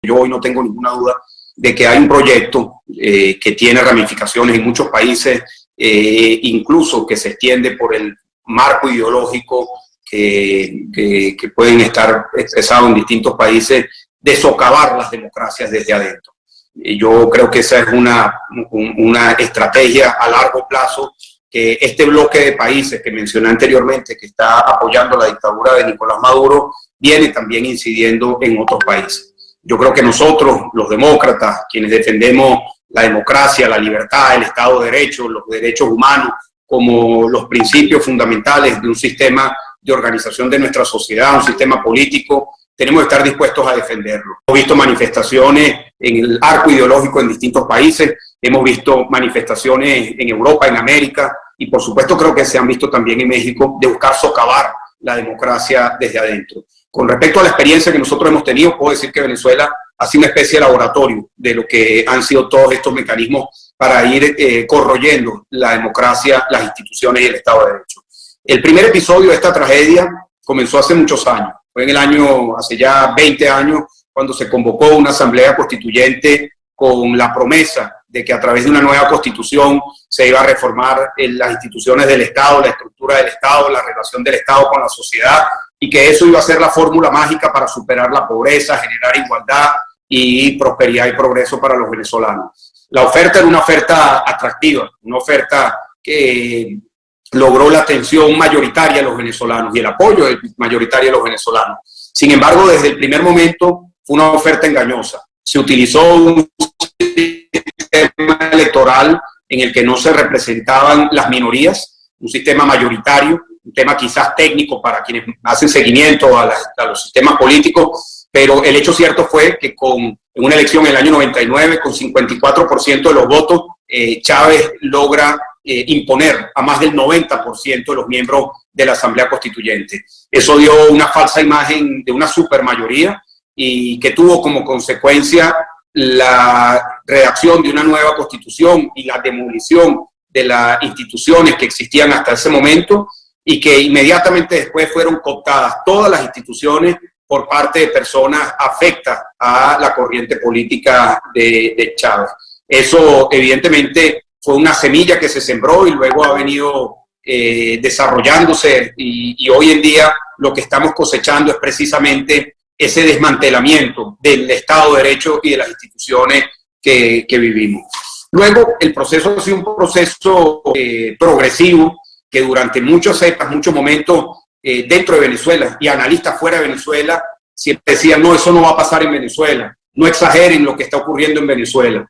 Yo hoy no tengo ninguna duda de que hay un proyecto que tiene ramificaciones en muchos países, incluso que se extiende por el marco ideológico que pueden estar expresados en distintos países, de socavar las democracias desde adentro. Yo creo que esa es una estrategia a largo plazo, que este bloque de países que mencioné anteriormente, que está apoyando la dictadura de Nicolás Maduro, viene también incidiendo en otros países. Yo creo que nosotros, los demócratas, quienes defendemos la democracia, la libertad, el Estado de Derecho, los derechos humanos, como los principios fundamentales de un sistema de organización de nuestra sociedad, un sistema político, tenemos que estar dispuestos a defenderlo. Hemos visto manifestaciones en el arco ideológico en distintos países, hemos visto manifestaciones en Europa, en América, y por supuesto creo que se han visto también en México, de buscar socavar la democracia desde adentro. Con respecto a la experiencia que nosotros hemos tenido, puedo decir que Venezuela ha sido una especie de laboratorio de lo que han sido todos estos mecanismos para ir corroyendo la democracia, las instituciones y el Estado de Derecho. El primer episodio de esta tragedia comenzó hace muchos años. Fue en el año, hace ya 20 años, cuando se convocó una asamblea constituyente con la promesa de que a través de una nueva constitución se iba a reformar las instituciones del Estado, la estructura del Estado, la relación del Estado con la sociedad, y que eso iba a ser la fórmula mágica para superar la pobreza, generar igualdad y prosperidad y progreso para los venezolanos. La oferta era una oferta atractiva, una oferta que logró la atención mayoritaria de los venezolanos y el apoyo mayoritario de los venezolanos. Sin embargo, desde el primer momento fue una oferta engañosa. Se utilizó un sistema electoral en el que no se representaban las minorías, un sistema mayoritario, un tema quizás técnico para quienes hacen seguimiento a los sistemas políticos, pero el hecho cierto fue que en una elección en el año 99, con 54% de los votos, Chávez logra imponer a más del 90% de los miembros de la Asamblea Constituyente. Eso dio una falsa imagen de una supermayoría y que tuvo como consecuencia la redacción de una nueva constitución y la demolición de las instituciones que existían hasta ese momento, y que inmediatamente después fueron cooptadas todas las instituciones por parte de personas afectas a la corriente política de Chávez. Eso evidentemente fue una semilla que se sembró y luego ha venido desarrollándose, y hoy en día lo que estamos cosechando es precisamente ese desmantelamiento del Estado de Derecho y de las instituciones que vivimos. Luego, el proceso ha sido un proceso progresivo, que durante muchos momentos dentro de Venezuela y analistas fuera de Venezuela siempre decían: no, eso no va a pasar en Venezuela, no exageren lo que está ocurriendo en Venezuela.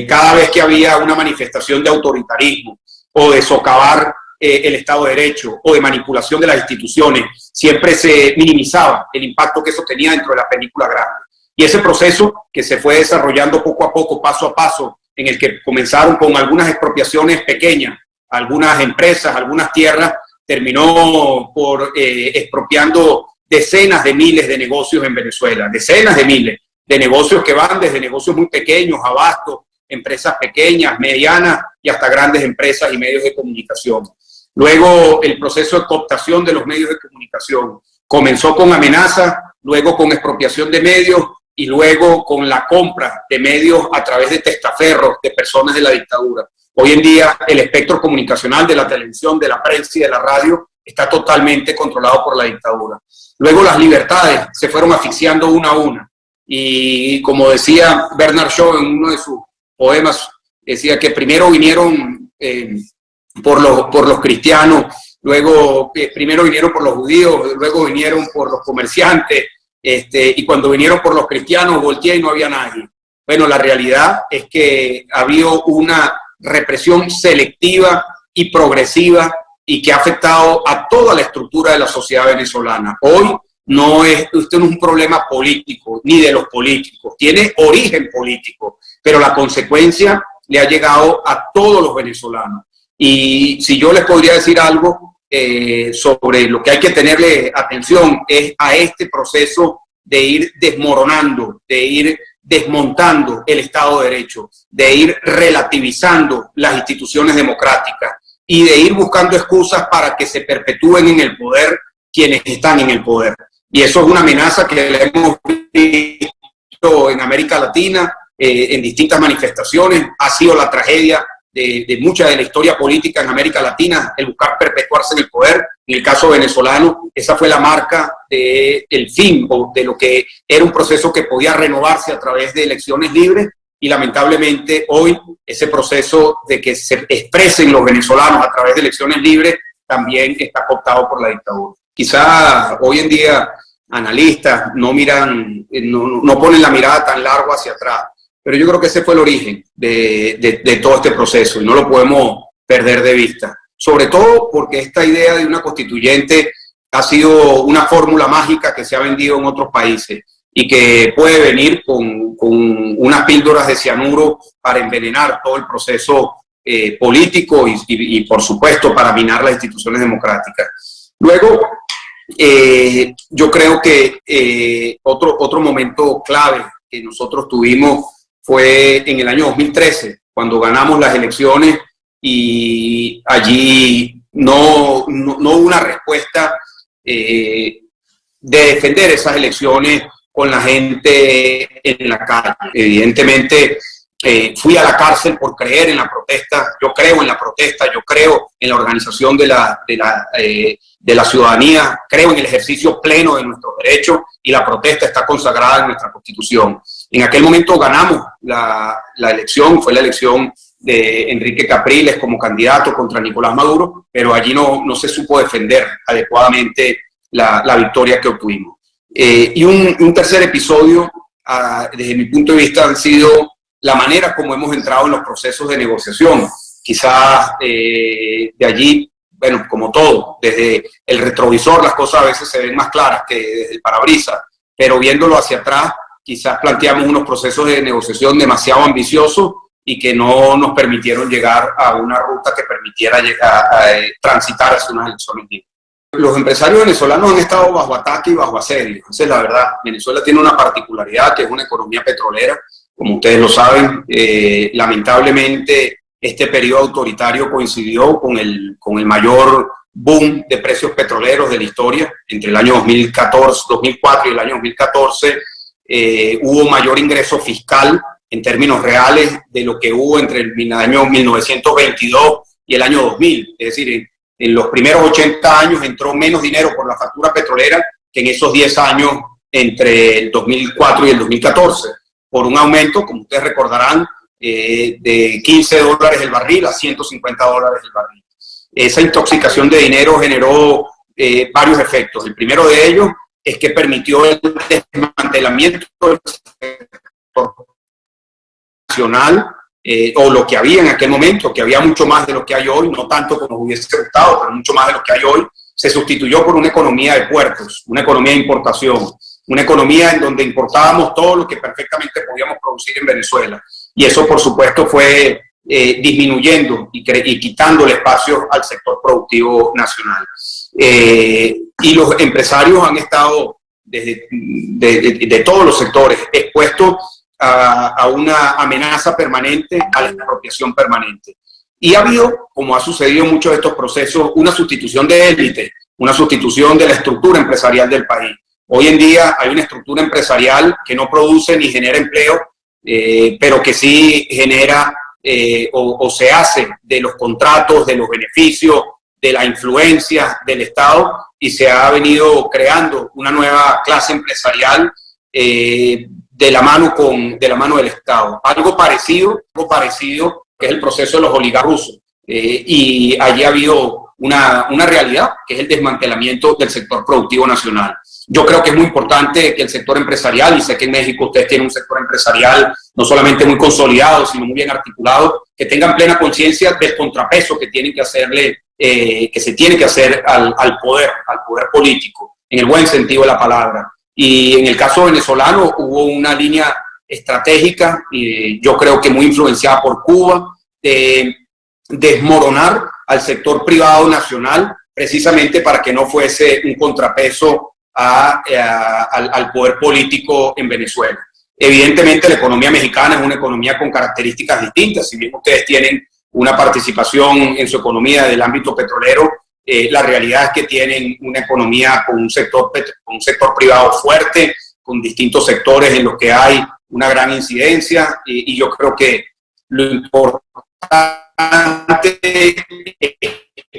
Cada vez que había una manifestación de autoritarismo o de socavar el Estado de Derecho o de manipulación de las instituciones, siempre se minimizaba el impacto que eso tenía dentro de la película grande. Y ese proceso que se fue desarrollando poco a poco, paso a paso, en el que comenzaron con algunas expropiaciones pequeñas, algunas empresas, algunas tierras, terminó por expropiando decenas de miles de negocios en Venezuela, decenas de miles de negocios que van desde negocios muy pequeños, abastos, empresas pequeñas, medianas y hasta grandes empresas y medios de comunicación. Luego el proceso de cooptación de los medios de comunicación comenzó con amenazas, luego con expropiación de medios y luego con la compra de medios a través de testaferros de personas de la dictadura. Hoy en día el espectro comunicacional de la televisión, de la prensa y de la radio está totalmente controlado por la dictadura. Luego las libertades se fueron asfixiando una a una. Y como decía Bernard Shaw en uno de sus poemas, decía que primero vinieron por los cristianos, luego primero vinieron por los judíos, luego vinieron por los comerciantes, y cuando vinieron por los cristianos volteé y no había nadie. Bueno, la realidad es que ha habido una represión selectiva y progresiva y que ha afectado a toda la estructura de la sociedad venezolana. Hoy esto no es un problema político, ni de los políticos, tiene origen político, pero la consecuencia le ha llegado a todos los venezolanos. Y si yo les podría decir algo sobre lo que hay que tenerle atención, es a este proceso de ir desmoronando, de ir desmontando el Estado de Derecho, de ir relativizando las instituciones democráticas y de ir buscando excusas para que se perpetúen en el poder quienes están en el poder. Y eso es una amenaza que le hemos visto en América Latina, en distintas manifestaciones. Ha sido la tragedia de mucha de la historia política en América Latina, el buscar perpetuarse en el poder. En el caso venezolano, esa fue la marca del fin, o de lo que era un proceso que podía renovarse a través de elecciones libres, y lamentablemente hoy ese proceso de que se expresen los venezolanos a través de elecciones libres también está cooptado por la dictadura. Quizá hoy en día analistas no miran, no ponen la mirada tan largo hacia atrás, pero yo creo que ese fue el origen de todo este proceso y no lo podemos perder de vista. Sobre todo porque esta idea de una constituyente ha sido una fórmula mágica que se ha vendido en otros países y que puede venir con unas píldoras de cianuro para envenenar todo el proceso político y por supuesto para minar las instituciones democráticas. Luego, yo creo que otro momento clave que nosotros tuvimos fue en el año 2013, cuando ganamos las elecciones y allí no hubo una respuesta de defender esas elecciones con la gente en la calle. Evidentemente, fui a la cárcel por creer en la protesta. Yo creo en la protesta, yo creo en la organización de la ciudadanía, creo en el ejercicio pleno de nuestros derechos y la protesta está consagrada en nuestra Constitución. En aquel momento ganamos la elección, fue la elección de Enrique Capriles como candidato contra Nicolás Maduro, pero allí no se supo defender adecuadamente la victoria que obtuvimos. Y un tercer episodio, desde mi punto de vista, han sido la manera como hemos entrado en los procesos de negociación. Quizás de allí, bueno, como todo, desde el retrovisor las cosas a veces se ven más claras que desde el parabrisas, pero viéndolo hacia atrás, quizás planteamos unos procesos de negociación demasiado ambiciosos y que no nos permitieron llegar a una ruta que permitiera transitar hacia unas elecciones libres. Los empresarios venezolanos han estado bajo ataque y bajo asedio, esa es la verdad. Venezuela tiene una particularidad que es una economía petrolera, como ustedes lo saben. Lamentablemente este periodo autoritario coincidió con el mayor boom de precios petroleros de la historia. Entre el año 2004 y el año 2014 hubo mayor ingreso fiscal en términos reales de lo que hubo entre el año 1922 y el año 2000. Es decir, en los primeros 80 años entró menos dinero por la factura petrolera que en esos 10 años entre el 2004 y el 2014, por un aumento, como ustedes recordarán, de $15 el barril a $150 el barril. Esa intoxicación de dinero generó varios efectos. El primero de ellos es que permitió el desmantelamiento del sector nacional, o lo que había en aquel momento, que había mucho más de lo que hay hoy, no tanto como hubiese gustado, pero mucho más de lo que hay hoy, se sustituyó por una economía de puertos, una economía de importación, una economía en donde importábamos todo lo que perfectamente podíamos producir en Venezuela. Y eso, por supuesto, fue disminuyendo y quitando el espacio al sector productivo nacional. Y los empresarios han estado, de todos los sectores, expuestos a una amenaza permanente, a la expropiación permanente. Y ha habido, como ha sucedido en muchos de estos procesos, una sustitución de élite, una sustitución de la estructura empresarial del país. Hoy en día hay una estructura empresarial que no produce ni genera empleo, pero que sí genera o se hace de los contratos, de los beneficios, de la influencia del Estado, y se ha venido creando una nueva clase empresarial de la mano del Estado. Algo parecido que es el proceso de los oligarcas rusos. Y allí ha habido una realidad, que es el desmantelamiento del sector productivo nacional. Yo creo que es muy importante que el sector empresarial, y sé que en México ustedes tienen un sector empresarial no solamente muy consolidado, sino muy bien articulado, que tengan plena conciencia del contrapeso que tienen que hacerle, que se tiene que hacer al poder político, en el buen sentido de la palabra. Y en el caso venezolano hubo una línea estratégica, yo creo que muy influenciada por Cuba, de desmoronar al sector privado nacional, precisamente para que no fuese un contrapeso al poder político en Venezuela. Evidentemente la economía mexicana es una economía con características distintas. Si bien ustedes tienen una participación en su economía del ámbito petrolero, la realidad es que tienen una economía con un sector privado fuerte, con distintos sectores en los que hay una gran incidencia, y yo creo que lo importante es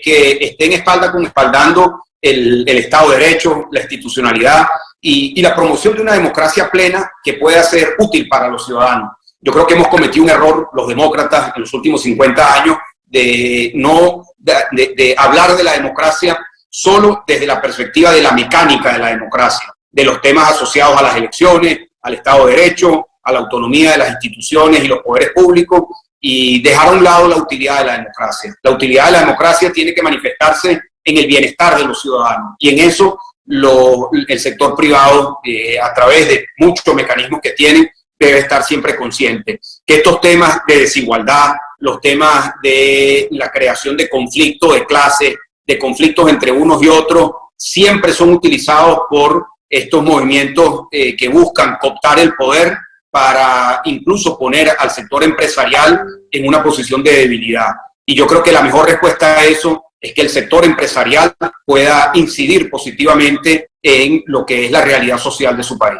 que estén espaldando el Estado de Derecho, la institucionalidad y la promoción de una democracia plena que pueda ser útil para los ciudadanos. Yo creo que hemos cometido un error, los demócratas, en los últimos 50 años, de hablar de la democracia solo desde la perspectiva de la mecánica de la democracia, de los temas asociados a las elecciones, al Estado de Derecho, a la autonomía de las instituciones y los poderes públicos, y dejar a un lado la utilidad de la democracia. La utilidad de la democracia tiene que manifestarse en el bienestar de los ciudadanos, y en eso el sector privado, a través de muchos mecanismos que tienen, debe estar siempre consciente que estos temas de desigualdad, los temas de la creación de conflictos de clase, de conflictos entre unos y otros, siempre son utilizados por estos movimientos que buscan cooptar el poder para incluso poner al sector empresarial en una posición de debilidad. Y yo creo que la mejor respuesta a eso es que el sector empresarial pueda incidir positivamente en lo que es la realidad social de su país.